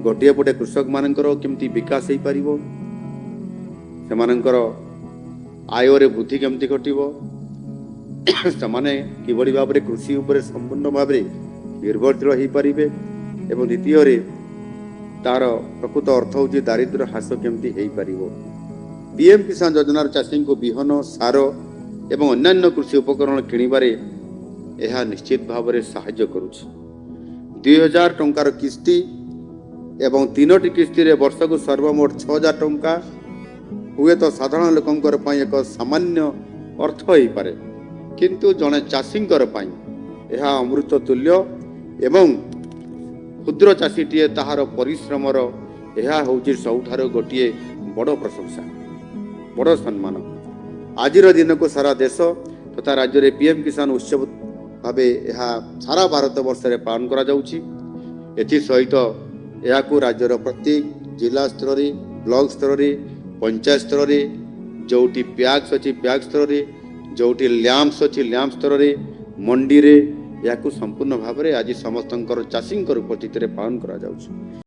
गोटे पटे कृषक मानकर केमती विकास हो पार सेमानंकर आय रे वृद्धि केमती घटिबो सेमाने किबड़ी भाव में कृषि उपरे संपूर्ण भाव निर्भरशील हो पारे एवं द्वितीय तार प्रकृत अर्थ हूँ दारिद्र्य ह्रास केमती हो पार पीएम किसान योजनार चाषी को बिहन सार एवं अन्यान्य कृषि उपकरण किणवारे यह निश्चित भाव में साहाय्य करुछि 2000 टंकार किस्ती एवं 3टी किस्ती रे वर्ष को सर्वमोट 6000 टंका हुए तो साधारण लोकंकर पई एक सामान्य अर्थ हो पारे किंतु जड़े चाषींकर पई यह अमृत तुल्य एवं क्षुद्र चाषीटीए ताहार परिश्रमर यह हूँ सबुठार गोटे बड़ प्रशंसा बड़ सम्मान आज दिन को सारा देश तथा राज्य में पीएम किसान उत्सव भाव यह सारा भारत वर्ष में पालन करा जाउछि। एथि सहित यह राज्यर प्रत्येक जिला स्तर रे ब्लॉक स्तर रे पंचायत स्तर रे जोटी प्याक्स अच्छी प्याक्स स्तर रे जोटी लैंप्स अच्छी लैंप स्तर रे मंडी रे या संपूर्ण भाव में आज समस्त चाषी उपस्थित पालन करा जाउछि।